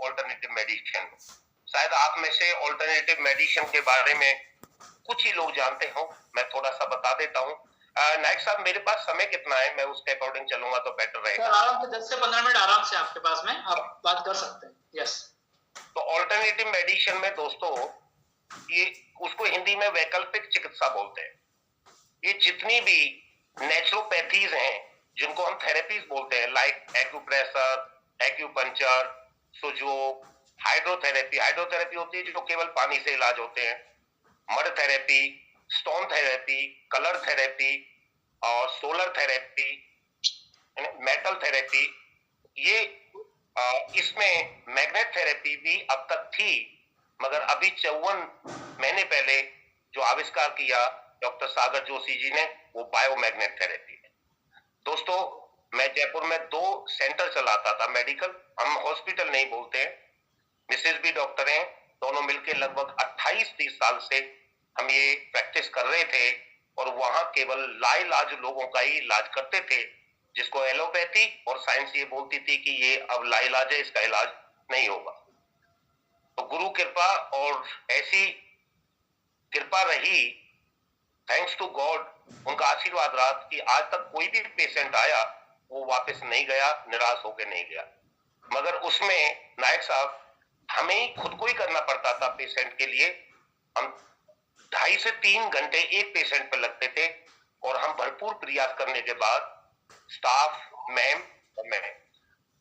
Alternative medicine. शायद आप में से ऑल्टरनेटिव मेडिसिन के बारे में कुछ ही लोग जानते हो, मैं थोड़ा सा बता देता हूँ। नायक साहब, मेरे पास समय कितना है? मैं उसके अकॉर्डिंग चलूंगा तो बेटर रहेगा। आराम से 10 से 15 मिनट आराम से आपके पास में, आप बात कर सकते हैं। यस। तो ऑल्टरनेटिव मेडिसिन में दोस्तों, ये उसको हिंदी में वैकल्पिक चिकित्सा बोलते हैं। ये जितनी भी नेचुरोपैथीज हैं, जिनको हम थेरेपीज बोलते हैं, लाइक एक्यूप्रेशर, एक्यूपंचर, सुजो, हाइड्रोथेरेपी। हाइड्रोथेरेपी होती है जो केवल पानी से इलाज होते हैं। Mud therapy, stone therapy, colour therapy और सोलर थेरेपी, मेटल थेरेपी। ये इसमें मैग्नेट थेरेपी भी अब तक थी, मगर अभी 54 महीने पहले जो आविष्कार किया डॉक्टर सागर जोशी जी ने, वो बायोमैग्नेट थेरेपी है। दोस्तों, मैं जयपुर में 2 सेंटर चलाता था मेडिकल, हम हॉस्पिटल नहीं बोलते हैं। मिसेज भी डॉक्टर हैं, दोनों मिलकर लगभग 28-30 साल से हम ये प्रैक्टिस कर रहे थे, और वहां केवल लाइलाज लोगों का ही इलाज करते थे, जिसको एलोपैथी और साइंस ये बोलती थी कि ये अब लाइलाज है, इसका इलाज नहीं होगा। तो गुरु कृपा और ऐसी कृपा रही, थैंक्स टू गॉड, उनका आशीर्वाद रहा कि आज तक कोई भी पेशेंट आया वो वापस नहीं गया, निराश होकर नहीं गया। मगर उसमें नायक साहब, हमें ही खुद को ही करना पड़ता था पेशेंट के लिए। हम 2.5 से 3 घंटे एक पेशेंट पे लगते थे, और हम भरपूर प्रयास करने के बाद, स्टाफ, मैम और मैं,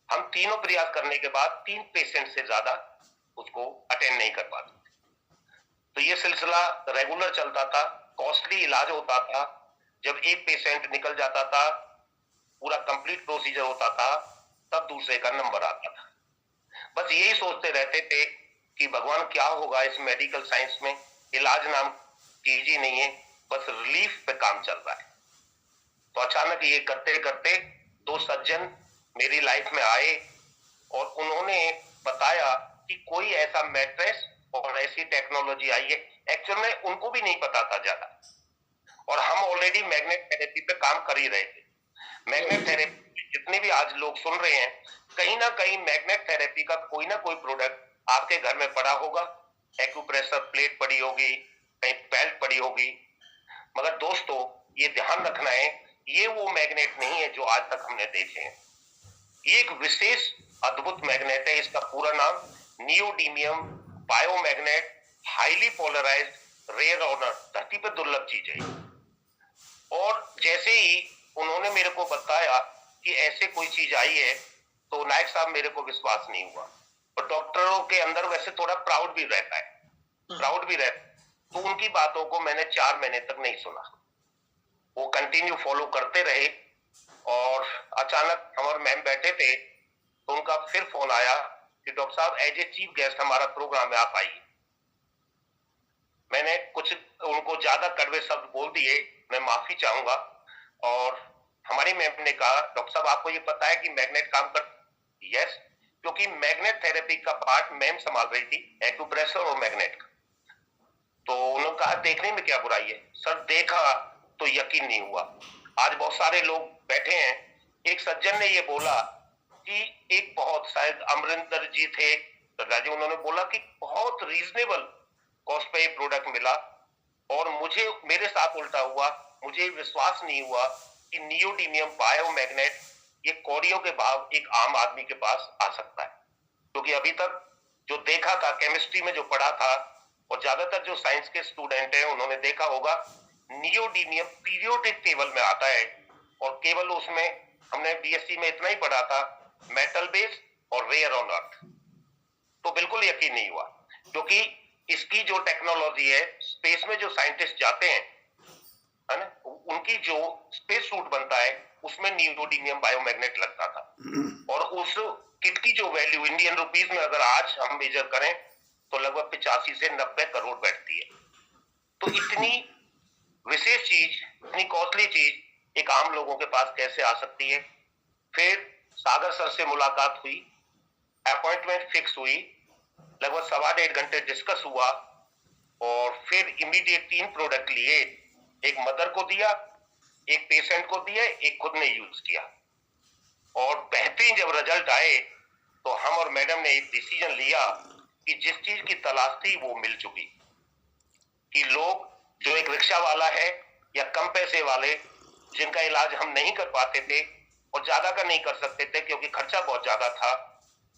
हम तीनों प्रयास करने के बाद 3 पेशेंट से ज्यादा उसको अटेंड नहीं कर पाते। तो ये सिलसिला रेगुलर चलता था, कॉस्टली इलाज होता था। जब एक पेशेंट निकल जाता था, पूरा कंप्लीट प्रोसीजर होता था, तब दूसरे का नंबर आता था। बस यही सोचते रहते थे कि भगवान क्या होगा इस मेडिकल साइंस में, इलाज नाम चीज ही नहीं है, बस रिलीफ पे काम चल रहा है। तो अचानक ये करते करते 2 सज्जन मेरी लाइफ में आए, और उन्होंने बताया कि कोई ऐसा मैट्रेस और ऐसी टेक्नोलॉजी आई है। एक्चुअल में उनको भी नहीं पता था ज्यादा, और हम ऑलरेडी मैग्नेट थेरेपी पे काम कर ही रहे थे। मैग्नेट थेरेपी जितने भी आज लोग सुन रहे हैं, कहीं ना कहीं मैग्नेट थेरेपी का कोई ना कोई प्रोडक्ट आपके घर में पड़ा होगा। एक्यूप्रेशर प्लेट पड़ी होगी, कहीं बेल्ट पड़ी होगी। मगर दोस्तों, ये ध्यान रखना है, ये वो मैग्नेट नहीं है जो आज तक हमने देखे हैं। ये एक विशेष अद्भुत मैग्नेट है। इसका पूरा नाम neodymium biomagnet highly polarised rare order, धरती पर दुर्लभ चीज है। और जैसे ही उन्होंने मेरे को बताया कि ऐसे कोई चीज आई है, तो नायक साहब मेरे को विश्वास नहीं हुआ। और डॉक्टरों के अंदर वैसे थोड़ा प्राउड भी रहता है, तो उनकी बातों को मैंने 4 महीने तक नहीं सुना। वो कंटिन्यू फॉलो करते रहे, और अचानक हमारे मैम बैठे थे, तो उनका फिर फोन आया कि डॉक्टर साहब, एज ए चीफ गेस्ट हमारा प्रोग्राम है, आप आइए। मैंने कुछ उनको ज्यादा कड़वे शब्द बोल दिए, मैं माफी चाहूंगा। और हमारी मैम ने कहा, डॉक्टर साहब आपको ये पता है कि मैग्नेट काम कर? यस, क्योंकि मैग्नेट थेरेपी का पार्ट मैम संभाल रही थी, एक्यूप्रेशर और मैग्नेट का। तो उन्होंने कहा देखने में क्या बुराई है? सर देखा तो यकीन नहीं हुआ। आज बहुत सारे लोग बैठे हैं, एक सज्जन ने ये बोला कि एक बहुत, शायद अमरिंदर जी थे राजू, उन्होंने बोला कि बहुत रीजनेबल कॉस्ट पे ये प्रोडक्ट मिला, और मुझे, मेरे साथ उल्टा हुआ। मुझे विश्वास नहीं हुआ कि नियोडीमियम बायोमैग्नेट ये कौड़ियों के भाव एक आम आदमी के पास आ सकता है। क्योंकि अभी तक जो देखा था, केमिस्ट्री में जो पढ़ा था, और ज्यादातर जो साइंस के स्टूडेंट हैं उन्होंने देखा होगा, नियोडीमियम पीरियोडिक टेबल में आता है, और केवल उसमें हमने बीएससी में इतना ही पढ़ा था, मेटल बेस और रेयर ऑन अर्थ। तो बिल्कुल यकीन नहीं हुआ, क्योंकि इसकी जो टेक्नोलॉजी है, स्पेस में जो साइंटिस्ट जाते हैं, है ना, उनकी जो स्पेस सूट बनता है उसमें नियोडीमियम बायोमैग्नेट लगता था। और उस किट की जो वैल्यू इंडियन रुपीस में अगर आज हम मेजर करें, तो लगभग 85 से 90 करोड़ बैठती है। तो इतनी विशेष चीज, इतनी कॉस्टली चीज एक आम लोगों के पास कैसे आ सकती है? फिर सागर सर से मुलाकात हुई, अपॉइंटमेंट फिक्स हुई, लगभग 1.25 घंटे डिस्कस हुआ, और फिर इमीडिएट 3 प्रोडक्ट लिए। एक मदर को दिया, एक पेशेंट को दिया, एक खुद ने यूज किया, और बेहतरीन जब रिजल्ट आए, तो हम और मैडम ने एक डिसीजन लिया कि जिस चीज की तलाश थी वो मिल चुकी, कि लोग जो एक रिक्शा वाला है या कम पैसे वाले जिनका इलाज हम नहीं कर पाते थे और ज्यादा का नहीं कर सकते थे क्योंकि खर्चा बहुत ज्यादा था,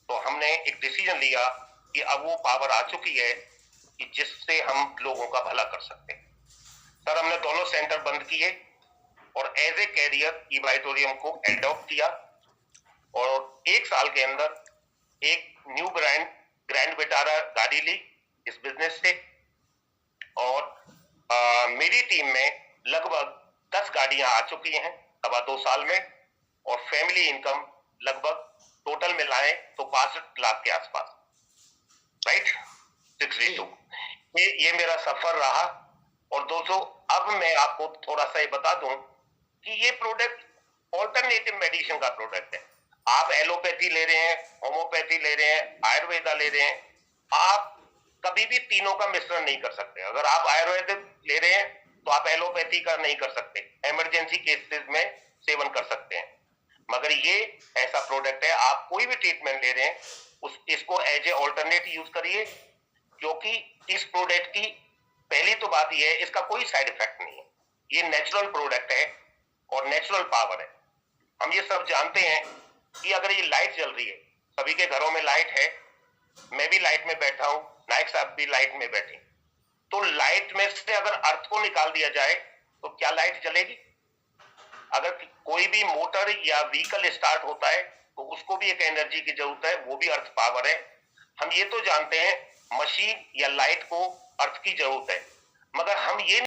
तो हमने एक डिसीजन लिया कि अब वो पावर आ चुकी है कि जिससे हम लोगों का भला कर सकते हैं। सर, हमने दोनों सेंटर बंद किए और एज ए कैरियर ई-वाइटोरियम को एडॉप्ट किया और 1 साल के अंदर एक न्यू ग्रैंड विटारा गाड़ी ली इस बिजनेस से और मेरी टीम में लगभग 10 गाड़ियां आ चुकी हैं 2.25 साल में और फैमिली इनकम लगभग टोटल मिलाएं तो 62 लाख के आसपास, राइट, 62। ये मेरा सफर रहा। और दोस्तों, अब मैं आपको थोड़ा सा ये बता दूं कि ये प्रोडक्ट ऑल्टरनेटिव मेडिसिन का प्रोडक्ट है। आप एलोपैथी ले रहे हैं, होम्योपैथी ले रहे हैं, आयुर्वेदा ले रहे हैं, आप कभी भी तीनों का मिश्रण नहीं कर सकते। अगर आप आयुर्वेदिक ले रहे हैं तो आप एलोपैथी का नहीं कर सकते, इमरजेंसी केसेस में सेवन कर सकते हैं। मगर ये ऐसा प्रोडक्ट है, आप कोई भी ट्रीटमेंट ले रहे हैं इसको एज ए ऑल्टरनेट यूज करिए, क्योंकि इस प्रोडक्ट की पहली तो बात यह है इसका कोई साइड इफेक्ट नहीं है। ये नेचुरल प्रोडक्ट है और नेचुरल पावर है। हम ये सब जानते हैं कि अगर ये लाइट जल रही है, सभी के घरों में लाइट है, मैं भी लाइट में बैठा हूं, नायक साहब भी लाइट में बैठे, तो लाइट में से अगर अर्थ को निकाल दिया जाए तो क्या लाइट जलेगी? अगर कोई भी मोटर या व्हीकल स्टार्ट होता है तो उसको भी एक एनर्जी की जरूरत है, वो भी अर्थ पावर है। हम ये तो जानते हैं मशीन या लाइट को अर्थ की जरूरत है, मगर हम ये